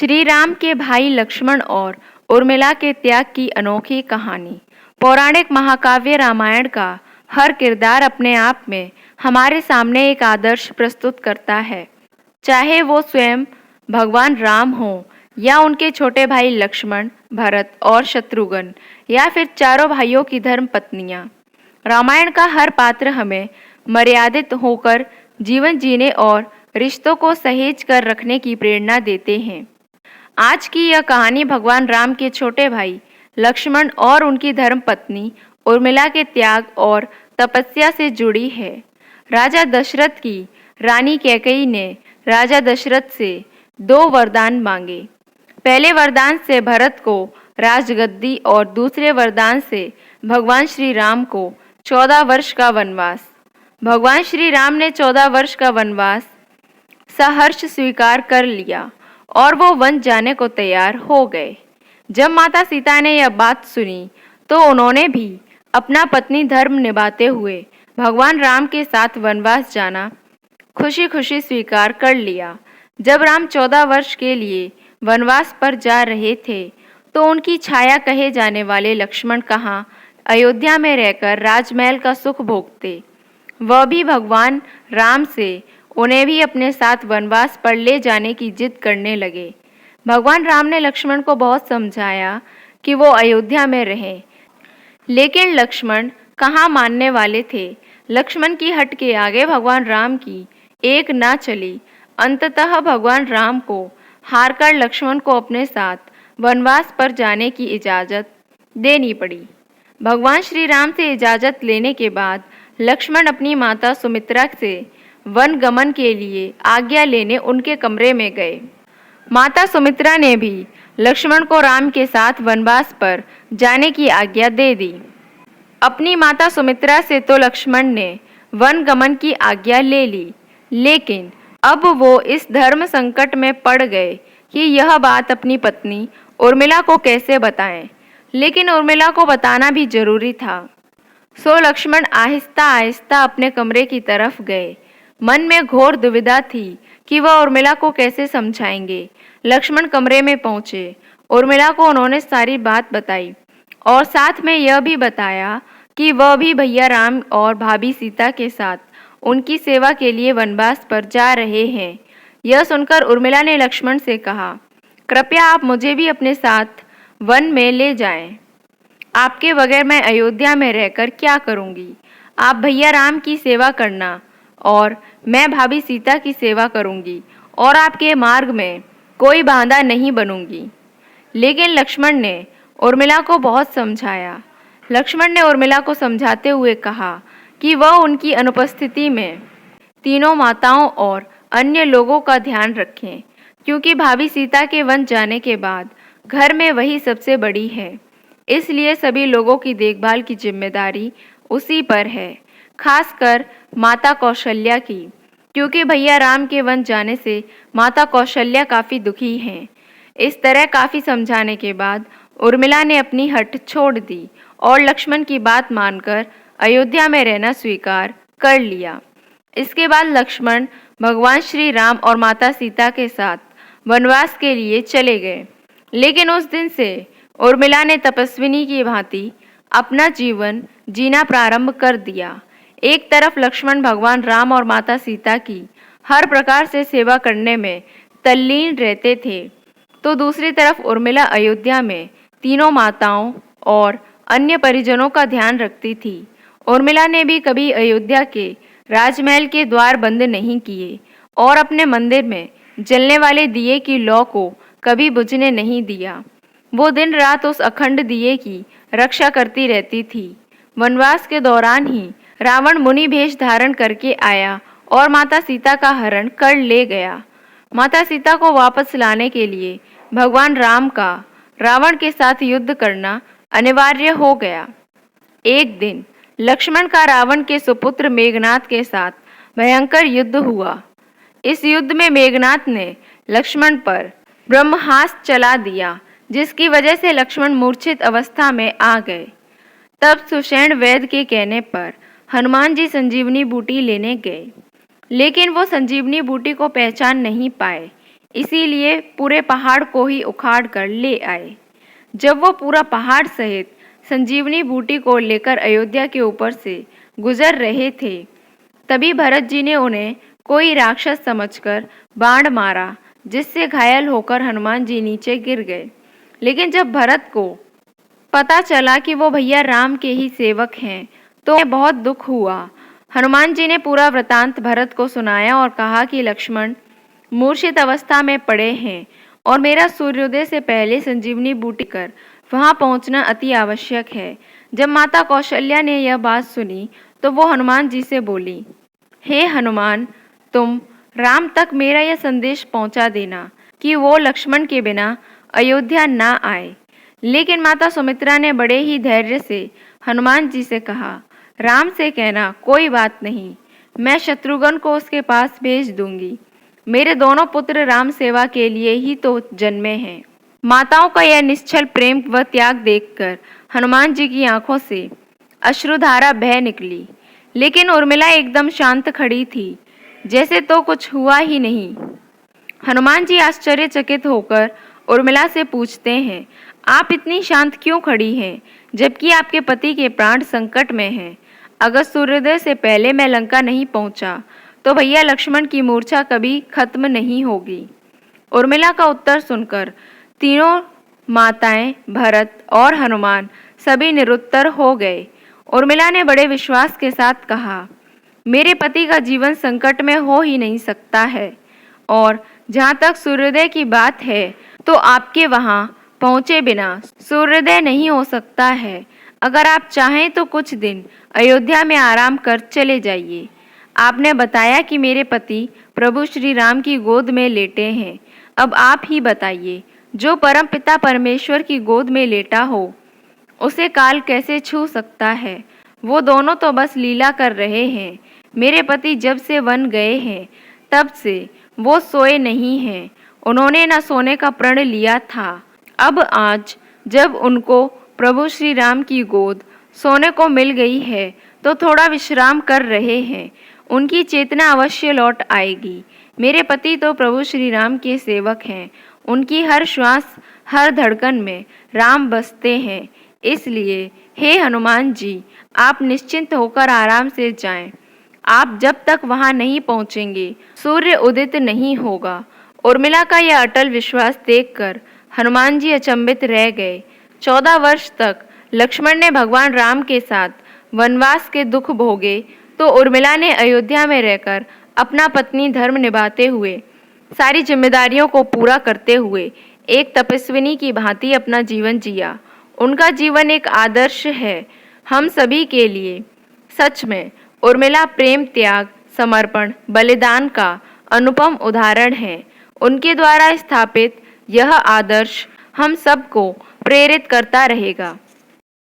श्री राम के भाई लक्ष्मण और उर्मिला के त्याग की अनोखी कहानी। पौराणिक महाकाव्य रामायण का हर किरदार अपने आप में हमारे सामने एक आदर्श प्रस्तुत करता है। चाहे वो स्वयं भगवान राम हो या उनके छोटे भाई लक्ष्मण, भरत और शत्रुघ्न, या फिर चारों भाइयों की धर्म पत्नियां। रामायण का हर पात्र हमें मर्यादित होकर जीवन जीने और रिश्तों को सहेज कर रखने की प्रेरणा देते हैं। आज की यह कहानी भगवान राम के छोटे भाई लक्ष्मण और उनकी धर्मपत्नी उर्मिला के त्याग और तपस्या से जुड़ी है। राजा दशरथ की रानी कैकेयी ने राजा दशरथ से 2 वरदान मांगे। पहले वरदान से भरत को राजगद्दी और दूसरे वरदान से भगवान श्री राम को 14 वर्ष का वनवास। भगवान श्री राम ने 14 वर्ष का वनवास सहर्ष स्वीकार कर लिया और वो वन जाने को तैयार हो गए। जब माता सीता ने यह बात सुनी तो उन्होंने भी अपना पत्नी धर्म निभाते हुए भगवान राम के साथ वनवास जाना खुशी खुशी स्वीकार कर लिया। जब राम 14 वर्ष के लिए वनवास पर जा रहे थे तो उनकी छाया कहे जाने वाले लक्ष्मण कहाँ अयोध्या में रहकर राजमहल का सुख भोगते। वह भी भगवान राम से उन्हें भी अपने साथ वनवास पर ले जाने की जिद करने लगे। भगवान राम ने लक्ष्मण को बहुत समझाया कि वो अयोध्या में रहें, लेकिन लक्ष्मण कहाँ मानने वाले थे। लक्ष्मण की हट के आगे भगवान राम की एक ना चली। अंततः भगवान राम को हारकर लक्ष्मण को अपने साथ वनवास पर जाने की इजाज़त देनी पड़ी। भगवान श्री राम से इजाज़त लेने के बाद लक्ष्मण अपनी माता सुमित्रा से वन गमन के लिए आज्ञा लेने उनके कमरे में गए। माता सुमित्रा ने भी लक्ष्मण को राम के साथ वनवास पर जाने की आज्ञा दे दी। अपनी माता सुमित्रा से तो लक्ष्मण ने वन गमन की आज्ञा ले ली, लेकिन अब वो इस धर्म संकट में पड़ गए कि यह बात अपनी पत्नी उर्मिला को कैसे बताएं। लेकिन उर्मिला को बताना भी जरूरी था। सो लक्ष्मण आहिस्ता आहिस्ता अपने कमरे की तरफ गए। मन में घोर दुविधा थी कि वह उर्मिला को कैसे समझाएंगे। लक्ष्मण कमरे में पहुंचे। उर्मिला को उन्होंने सारी बात बताई और साथ में यह भी बताया कि वह भी भैया राम और भाभी सीता के साथ उनकी सेवा के लिए वनवास पर जा रहे हैं। यह सुनकर उर्मिला ने लक्ष्मण से कहा, कृपया आप मुझे भी अपने साथ वन में ले जाएं। आपके बगैर मैं अयोध्या में रहकर क्या करूंगी। आप भैया राम की सेवा करना और मैं भाभी सीता की सेवा करूंगी और आपके मार्ग में कोई बाधा नहीं बनूंगी। लेकिन लक्ष्मण ने उर्मिला को बहुत समझाया। लक्ष्मण ने उर्मिला को समझाते हुए कहा कि वह उनकी अनुपस्थिति में तीनों माताओं और अन्य लोगों का ध्यान रखें, क्योंकि भाभी सीता के वन जाने के बाद घर में वही सबसे बड़ी है। इसलिए सभी लोगों की देखभाल की जिम्मेदारी उसी पर है, खासकर माता कौशल्या की, क्योंकि भैया राम के वन जाने से माता कौशल्या काफ़ी दुखी हैं। इस तरह काफ़ी समझाने के बाद उर्मिला ने अपनी हट छोड़ दी और लक्ष्मण की बात मानकर अयोध्या में रहना स्वीकार कर लिया। इसके बाद लक्ष्मण भगवान श्री राम और माता सीता के साथ वनवास के लिए चले गए। लेकिन उस दिन से उर्मिला ने तपस्विनी की भांति अपना जीवन जीना प्रारंभ कर दिया। एक तरफ लक्ष्मण भगवान राम और माता सीता की हर प्रकार से सेवा करने में तल्लीन रहते थे, तो दूसरी तरफ उर्मिला अयोध्या में तीनों माताओं और अन्य परिजनों का ध्यान रखती थी। उर्मिला ने भी कभी अयोध्या के राजमहल के द्वार बंद नहीं किए और अपने मंदिर में जलने वाले दिए की लौ को कभी बुझने नहीं दिया। वो दिन रात उस अखंड दिए की रक्षा करती रहती थी। वनवास के दौरान ही रावण मुनि भेष धारण करके आया और माता सीता का हरण कर ले गया। माता सीता को वापस लाने के लिए भगवान राम का रावण के साथ युद्ध करना अनिवार्य हो गया। एक दिन लक्ष्मण का रावण के सुपुत्र मेघनाद के साथ भयंकर युद्ध हुआ। इस युद्ध में मेघनाद ने लक्ष्मण पर ब्रह्मास्त्र चला दिया, जिसकी वजह से लक्ष्मण मूर्छित अवस्था में आ गए। तब सुषेण वैद्य के कहने पर हनुमान जी संजीवनी बूटी लेने गए, लेकिन वो संजीवनी बूटी को पहचान नहीं पाए। इसीलिए पूरे पहाड़ को ही उखाड़ कर ले आए। जब वो पूरा पहाड़ सहित संजीवनी बूटी को लेकर अयोध्या के ऊपर से गुजर रहे थे, तभी भरत जी ने उन्हें कोई राक्षस समझकर बाण मारा, जिससे घायल होकर हनुमान जी नीचे गिर गए। लेकिन जब भरत को पता चला कि वो भैया राम के ही सेवक हैं, तो उन्हें बहुत दुख हुआ। हनुमान जी ने पूरा वृतांत भरत को सुनाया और कहा कि लक्ष्मण मूर्छित अवस्था में पड़े हैं और मेरा सूर्योदय से पहले संजीवनी बूटी कर वहां पहुंचना अति आवश्यक है। जब माता कौशल्या ने यह बात सुनी तो वो हनुमान जी से बोली, हे हनुमान, तुम राम तक मेरा यह संदेश पहुंचा देना कि वो लक्ष्मण के बिना अयोध्या ना आए। लेकिन माता सुमित्रा ने बड़े ही धैर्य से हनुमान जी से कहा, राम से कहना कोई बात नहीं, मैं शत्रुघ्न को उसके पास भेज दूंगी। मेरे दोनों पुत्र राम सेवा के लिए ही तो जन्मे हैं। माताओं का यह निश्चल प्रेम व त्याग देखकर हनुमान जी की आंखों से अश्रुधारा बह निकली। लेकिन उर्मिला एकदम शांत खड़ी थी, जैसे तो कुछ हुआ ही नहीं। हनुमान जी आश्चर्यचकित होकर उर्मिला से पूछते हैं, आप इतनी शांत क्यों खड़ी हैं, जबकि आपके पति के प्राण संकट में हैं? अगर सूर्योदय से पहले मैं लंका नहीं पहुंचा तो भैया लक्ष्मण की मूर्छा कभी खत्म नहीं होगी। उर्मिला का उत्तर सुनकर तीनों माताएं, भरत और हनुमान सभी निरुत्तर हो गए। उर्मिला ने बड़े विश्वास के साथ कहा, मेरे पति का जीवन संकट में हो ही नहीं सकता है, और जहाँ तक सूर्योदय की बात है तो आपके वहाँ पहुँचे बिना सूर्योदय नहीं हो सकता है। अगर आप चाहें तो कुछ दिन अयोध्या में आराम कर चले जाइए। आपने बताया कि मेरे पति प्रभु श्री राम की गोद में लेटे हैं। अब आप ही बताइए, जो परम पिता परमेश्वर की गोद में लेटा हो उसे काल कैसे छू सकता है? वो दोनों तो बस लीला कर रहे हैं। मेरे पति जब से वन गए हैं तब से वो सोए नहीं हैं। उन्होंने न सोने का प्रण लिया था। अब आज जब उनको प्रभु श्री राम की गोद सोने को मिल गई है तो थोड़ा विश्राम कर रहे हैं। उनकी चेतना अवश्य लौट आएगी। मेरे पति तो प्रभु श्री राम के सेवक हैं। उनकी हर श्वास, हर धड़कन में राम बसते हैं। इसलिए हे हनुमान जी, आप निश्चिंत होकर आराम से जाएं। आप जब तक वहां नहीं पहुंचेंगे सूर्य उदित नहीं होगा। उर्मिला का यह अटल विश्वास देखकर हनुमान जी अचंभित रह गए। 14 वर्ष तक लक्ष्मण ने भगवान राम के साथ वनवास के दुख भोगे, तो उर्मिला ने अयोध्या में रहकर अपना पत्नी धर्म निभाते हुए, सारी जिम्मेदारियों को पूरा करते हुए एक तपस्विनी की भांति अपना जीवन जिया। उनका जीवन एक आदर्श है हम सभी के लिए। सच में उर्मिला प्रेम, त्याग, समर्पण, बलिदान का अनुपम उदाहरण है। उनके द्वारा स्थापित यह आदर्श हम सबको प्रेरित करता रहेगा।